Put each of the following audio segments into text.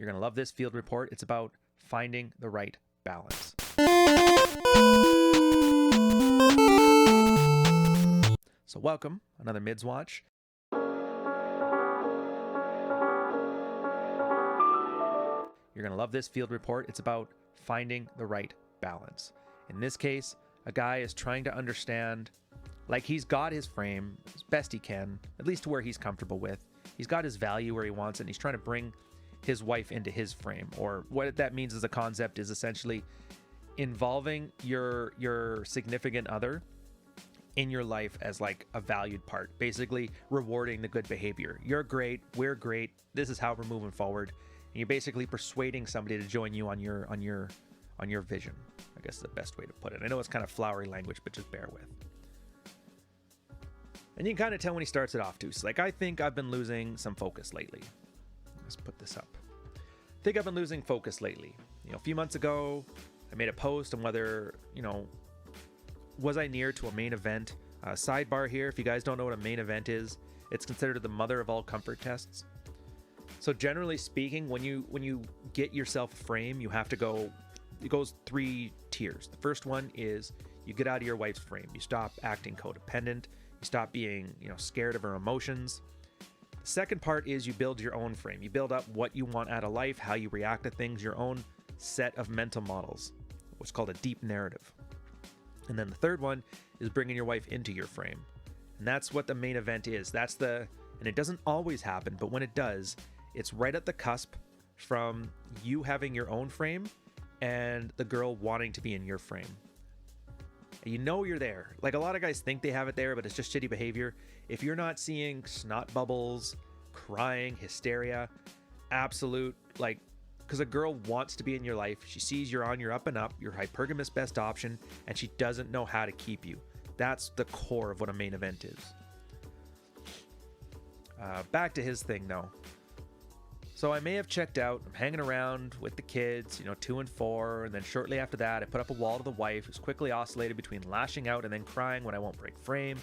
You're going to love this field report. It's about finding the right balance. So welcome, another Mids Watch. You're going to love this field report. It's about finding the right balance. In this case, a guy is trying to understand, like, he's got his frame as best he can, at least to where he's comfortable with. He's got his value where he wants it, and he's trying to bring his wife into his frame. Or what that means as a concept is essentially involving your significant other in your life as like a valued part, basically rewarding the good behavior. You're great, we're great, this is how we're moving forward. And you're basically persuading somebody to join you on your vision. I guess is the best way to put it. I know it's kind of flowery language, but just bear with. And you can kind of tell when he starts it off too. So like, I think I've been losing some focus lately. Let's put this up. I think I've been losing focus lately. A few months ago, I made a post on whether, was I near to a main event? Sidebar here, if you guys don't know what a main event is, it's considered the mother of all comfort tests. So generally speaking, when you get yourself a frame, you have to go, it goes 3 tiers. The first one is you get out of your wife's frame. You stop acting codependent. You stop being, scared of her emotions. The second part is you build your own frame. You build up what you want out of life, how you react to things, your own set of mental models, what's called a deep narrative. And then the third one is bringing your wife into your frame. And that's what the main event is. And it doesn't always happen, but when it does, it's right at the cusp from you having your own frame and the girl wanting to be in your frame. And you're there. Like, a lot of guys think they have it there, but it's just shitty behavior. If you're not seeing snot bubbles, crying, hysteria, absolute, because a girl wants to be in your life. She sees you're on your up and up, your hypergamous best option, and she doesn't know how to keep you. That's the core of what a main event is. Back to his thing, though. So I may have checked out. I'm hanging around with the kids, 2 and 4, and then shortly after that, I put up a wall to the wife, who's quickly oscillated between lashing out and then crying when I won't break frame.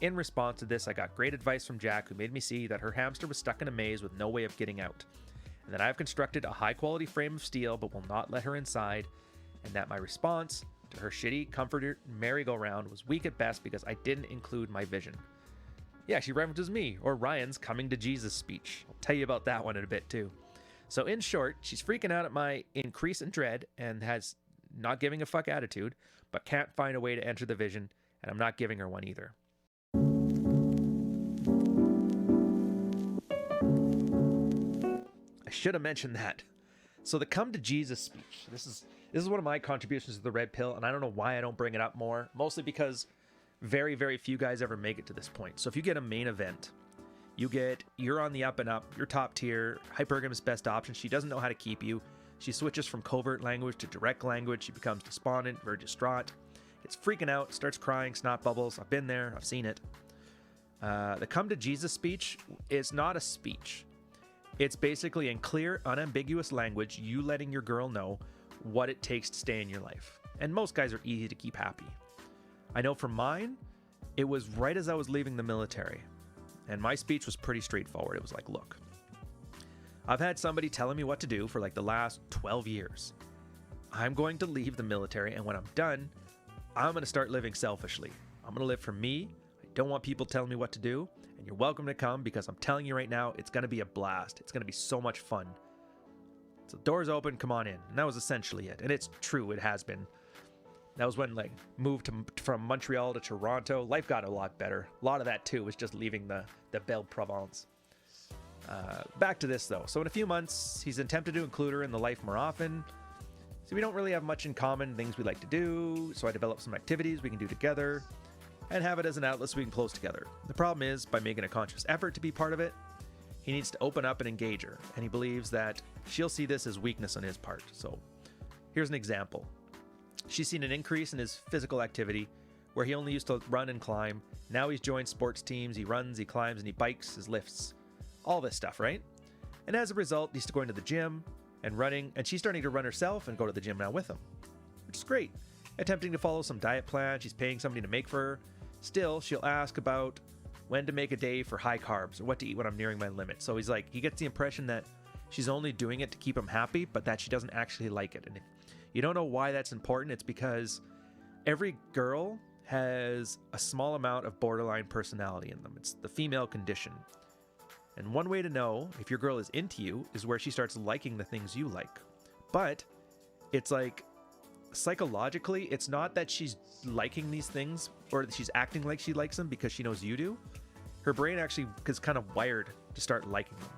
In response to this, I got great advice from Jack, who made me see that her hamster was stuck in a maze with no way of getting out, and that I've constructed a high-quality frame of steel but will not let her inside, and that my response to her shitty comforter merry-go-round was weak at best because I didn't include my vision. Yeah, she references me, or Ryan's coming to Jesus speech. I'll tell you about that one in a bit too. So in short, she's freaking out at my increase in dread and has not giving a fuck attitude, but can't find a way to enter the vision, and I'm not giving her one either. I should have mentioned that. So the come to Jesus speech. This is one of my contributions to the red pill, and I don't know why I don't bring it up more, mostly because very, very few guys ever make it to this point. So if you get a main event, you're on the up and up, you're top tier, hypergamous best option. She doesn't know how to keep you. She switches from covert language to direct language. She becomes despondent, very distraught, gets freaking out, starts crying, snot bubbles. I've been there, I've seen it. The come to Jesus speech is not a speech. It's basically in clear, unambiguous language, you letting your girl know what it takes to stay in your life. And most guys are easy to keep happy. I know for mine, it was right as I was leaving the military, and my speech was pretty straightforward. It was like, look, I've had somebody telling me what to do for like the last 12 years. I'm going to leave the military, and when I'm done, I'm going to start living selfishly. I'm going to live for me. I don't want people telling me what to do, and you're welcome to come, because I'm telling you right now, it's going to be a blast. It's going to be so much fun. So doors open, come on in. And that was essentially it. And it's true, it has been. That was when, moved from Montreal to Toronto. Life got a lot better. A lot of that, too, was just leaving the Belle Provence. Back to this, though. So in a few months, he's attempted to include her in the life more often. So we don't really have much in common, things we like to do. So I developed some activities we can do together and have it as an outlet so we can close together. The problem is, by making a conscious effort to be part of it, he needs to open up and engage her. And he believes that she'll see this as weakness on his part. So here's an example. She's seen an increase in his physical activity, where he only used to run and climb. Now he's joined sports teams, he runs, he climbs, and he bikes, his lifts. All this stuff, right? And as a result, he's going to the gym and running, and she's starting to run herself and go to the gym now with him, which is great. Attempting to follow some diet plan she's paying somebody to make for her. Still, she'll ask about when to make a day for high carbs or what to eat when I'm nearing my limit. So he gets the impression that she's only doing it to keep him happy, but that she doesn't actually like it. And if you don't know why that's important, it's because every girl has a small amount of borderline personality in them. It's the female condition. And one way to know if your girl is into you is where she starts liking the things you like. But it's like, psychologically, it's not that she's liking these things or that she's acting like she likes them because she knows you do. Her brain actually is kind of wired to start liking them.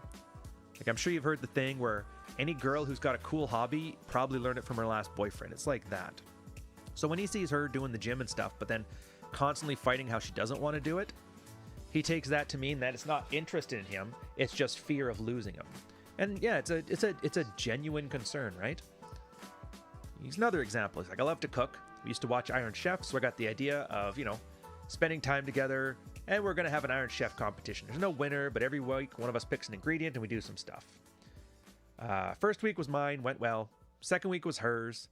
Like, I'm sure you've heard the thing where any girl who's got a cool hobby probably learned it from her last boyfriend. It's like that. So when he sees her doing the gym and stuff, but then constantly fighting how she doesn't want to do it, he takes that to mean that it's not interest in him, it's just fear of losing him. And yeah, it's a genuine concern, right? Here's another example. He's like, I love to cook. We used to watch Iron Chef, so I got the idea of, spending time together, and we're going to have an Iron Chef competition. There's no winner, but every week one of us picks an ingredient and we do some stuff. First week was mine, went well. Second week was hers.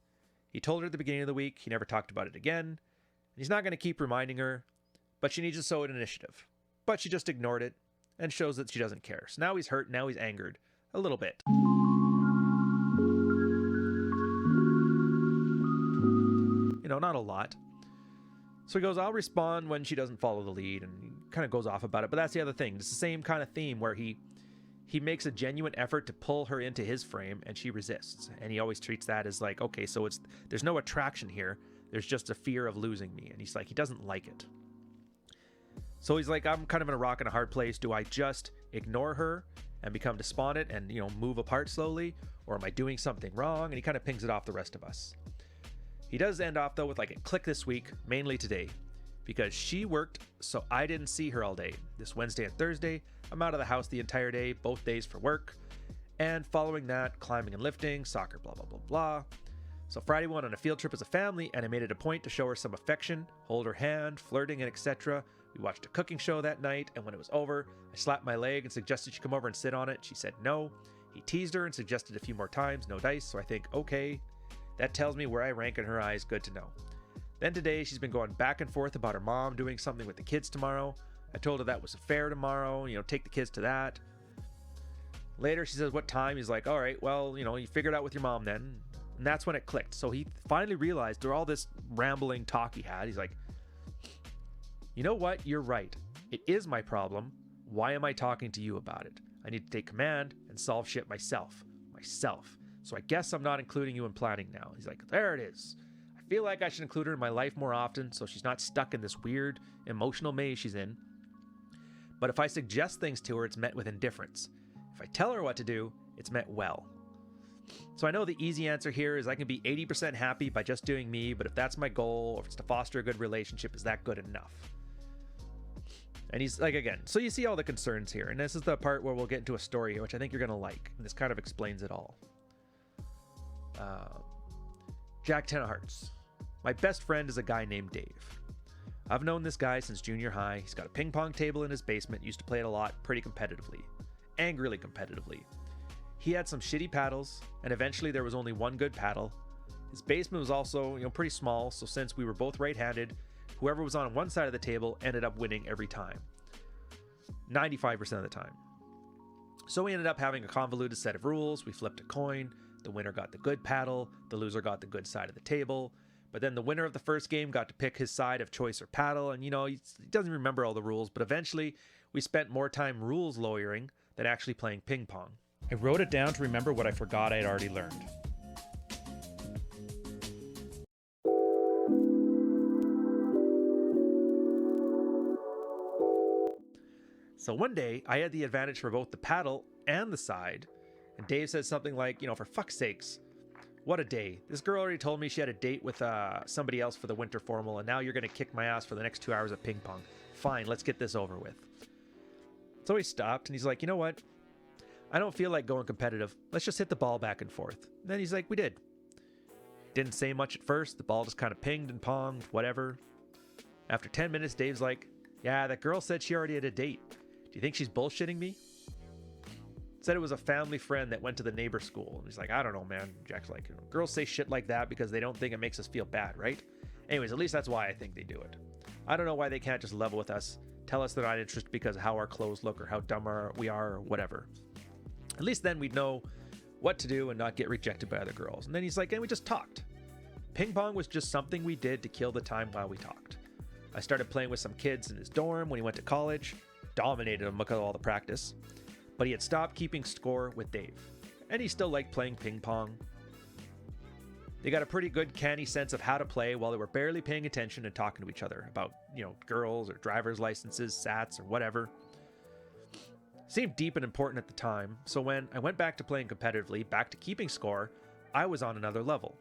He told her at the beginning of the week. He never talked about it again. He's not going to keep reminding her, but she needs to show an initiative. But she just ignored it and shows that she doesn't care. So now he's hurt, now he's angered. A little bit. Not a lot. So he goes, I'll respond when she doesn't follow the lead, and he kind of goes off about it. But that's the other thing. It's the same kind of theme where he makes a genuine effort to pull her into his frame, and she resists. And he always treats that as like, okay, so there's no attraction here. There's just a fear of losing me. And he's like, he doesn't like it. So he's like, I'm kind of in a rock and a hard place. Do I just ignore her and become despondent and, move apart slowly? Or am I doing something wrong? And he kind of pings it off the rest of us. He does end off, though, with like a click this week, mainly today, because she worked, so I didn't see her all day. This Wednesday and Thursday, I'm out of the house the entire day, both days for work. And following that, climbing and lifting, soccer, blah, blah, blah, blah. So Friday we went on a field trip as a family, and I made it a point to show her some affection, hold her hand, flirting, and etc. We watched a cooking show that night, and when it was over, I slapped my leg and suggested she come over and sit on it. She said no. He teased her and suggested a few more times, no dice, so I think, okay. That tells me where I rank in her eyes, good to know. Then today, she's been going back and forth about her mom doing something with the kids tomorrow. I told her that was a fair tomorrow, take the kids to that. Later, she says, what time? He's like, all right, well, you figure it out with your mom then. And that's when it clicked. So he finally realized through all this rambling talk he had, he's like, you know what? You're right. It is my problem. Why am I talking to you about it? I need to take command and solve shit myself. So I guess I'm not including you in planning now. He's like, there it is. I feel like I should include her in my life more often so she's not stuck in this weird emotional maze she's in. But if I suggest things to her, it's met with indifference. If I tell her what to do, it's met well. So I know the easy answer here is I can be 80% happy by just doing me, but if that's my goal, or if it's to foster a good relationship, is that good enough? And he's like, again, so you see all the concerns here. And this is the part where we'll get into a story here, which I think you're going to like. And this kind of explains it all. Jack 10 of Hearts. My best friend is a guy named Dave. I've known this guy since junior high. He's got a ping pong table in his basement. Used to play it a lot, pretty competitively. Angrily competitively. He had some shitty paddles, and eventually there was only one good paddle. His basement was also, pretty small, so since we were both right-handed, whoever was on one side of the table ended up winning every time. 95% of the time. So we ended up having a convoluted set of rules. We flipped a coin. The winner got the good paddle. The loser got the good side of the table. But then the winner of the first game got to pick his side of choice or paddle. And, he doesn't remember all the rules. But eventually, we spent more time rules lawyering than actually playing ping pong. I wrote it down to remember what I forgot I had already learned. So one day, I had the advantage for both the paddle and the side. And Dave said something like, for fuck's sakes, what a day. This girl already told me she had a date with somebody else for the winter formal, and now you're going to kick my ass for the next 2 hours of ping pong. Fine, let's get this over with. So he stopped, and he's like, you know what? I don't feel like going competitive. Let's just hit the ball back and forth. And then he's like, we did. Didn't say much at first. The ball just kind of pinged and ponged, whatever. After 10 minutes, Dave's like, yeah, that girl said she already had a date. Do you think she's bullshitting me? Said it was a family friend that went to the neighbor school. And he's like, I don't know, man. Jack's like, girls say shit like that because they don't think it makes us feel bad, right? Anyways, at least that's why I think they do it. I don't know why they can't just level with us, tell us they're not interested because of how our clothes look or how dumb we are or whatever. At least then we'd know what to do and not get rejected by other girls. And then he's like, and we just talked. Ping pong was just something we did to kill the time while we talked. I started playing with some kids in his dorm when he went to college. Dominated him because of all the practice. But he had stopped keeping score with Dave. And he still liked playing ping pong. They got a pretty good canny sense of how to play while they were barely paying attention and talking to each other about, girls or driver's licenses, SATs, or whatever. Seemed deep and important at the time, so when I went back to playing competitively, back to keeping score, I was on another level.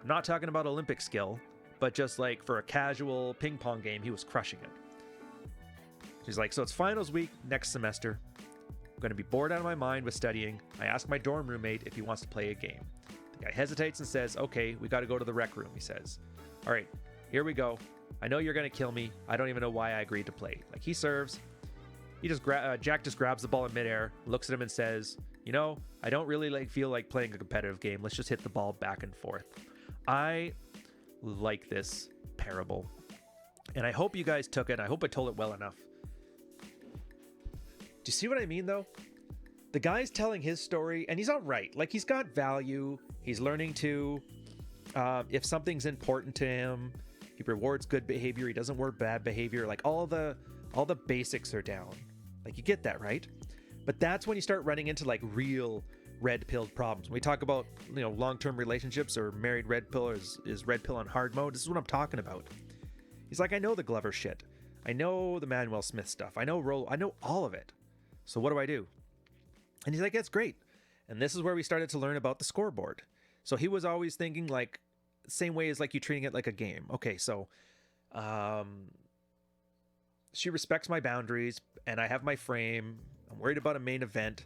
I'm not talking about Olympic skill, but just like for a casual ping pong game, he was crushing it. She's like, so it's finals week next semester. I'm going to be bored out of my mind with studying. I ask my dorm roommate if he wants to play a game. The guy hesitates and says, okay, we got to go to the rec room, he says. All right, here we go. I know you're going to kill me. I don't even know why I agreed to play. Like, he serves. Jack just grabs the ball in midair, looks at him and says, I don't really feel like playing a competitive game. Let's just hit the ball back and forth. I like this parable. And I hope you guys took it. I hope I told it well enough. Do you see what I mean, though? The guy's telling his story, and he's all right. Like, he's got value. He's learning to, if something's important to him, he rewards good behavior. He doesn't reward bad behavior. Like, all the basics are down. Like, you get that, right? But that's when you start running into like real red-pilled problems. When we talk about, long-term relationships or married red pill, or is red pill on hard mode, this is what I'm talking about. He's like, I know the Glover shit. I know the Manuel Smith stuff. I know all of it. So what do I do? And he's like, that's great. And this is where we started to learn about the scoreboard. So he was always thinking like, same way as like you treating it like a game. Okay, so she respects my boundaries and I have my frame. I'm worried about a main event.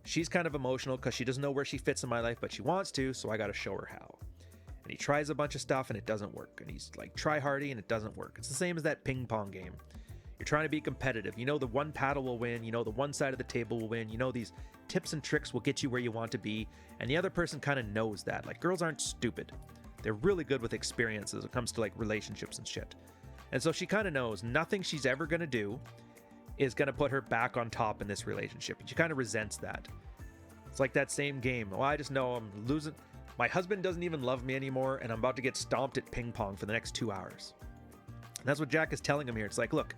She's kind of emotional because she doesn't know where she fits in my life, but she wants to, so I got to show her how. And he tries a bunch of stuff and it doesn't work. And he's like try hardy and it doesn't work. It's the same as that ping pong game. You're trying to be competitive. The one paddle will win. The one side of the table will win. These tips and tricks will get you where you want to be. And the other person kind of knows that. Like, girls aren't stupid. They're really good with experience as it comes to like relationships and shit. And so she kind of knows nothing she's ever going to do is going to put her back on top in this relationship. And she kind of resents that. It's like that same game. Well, I just know I'm losing. My husband doesn't even love me anymore, and I'm about to get stomped at ping pong for the next 2 hours. And that's what Jack is telling him here. It's like, look,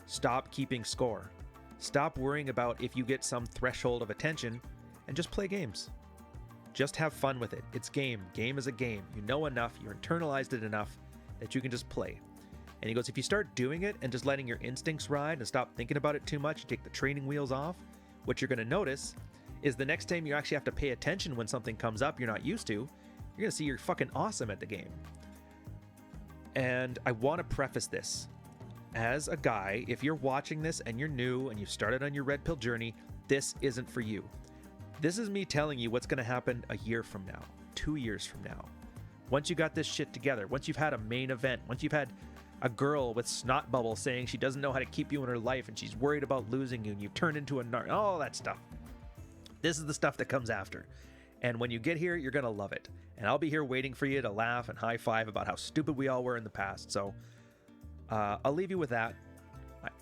stop keeping score. Stop worrying about if you get some threshold of attention and just play games. Just have fun with it. It's game. Game is a game. You know enough. You internalized it enough that you can just play. And he goes, if you start doing it and just letting your instincts ride and stop thinking about it too much and take the training wheels off, what you're going to notice is the next time you actually have to pay attention when something comes up you're not used to, you're going to see you're fucking awesome at the game. And I want to preface this. As a guy, if you're watching this and you're new and you've started on your red pill journey, this isn't for you. This is me telling you what's going to happen a year from now, 2 years from now. Once you got this shit together, once you've had a main event, once you've had a girl with snot bubbles saying she doesn't know how to keep you in her life and she's worried about losing you and you've turned into a all that stuff. This is the stuff that comes after. And when you get here, you're going to love it. And I'll be here waiting for you to laugh and high five about how stupid we all were in the past. So I'll leave you with that.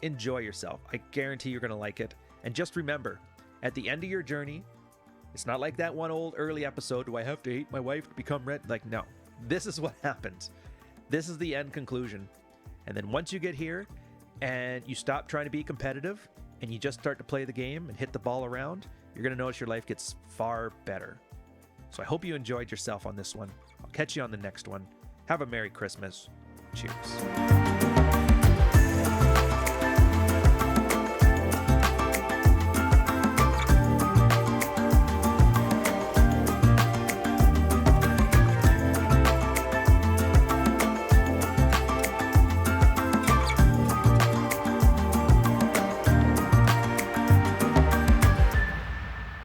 Enjoy yourself. I guarantee you're going to like it. And just remember, at the end of your journey, it's not like that one old early episode, do I have to hate my wife to become red? Like, no. This is what happens. This is the end conclusion. And then once you get here and you stop trying to be competitive and you just start to play the game and hit the ball around, you're going to notice your life gets far better. So I hope you enjoyed yourself on this one. I'll catch you on the next one. Have a Merry Christmas. Cheers.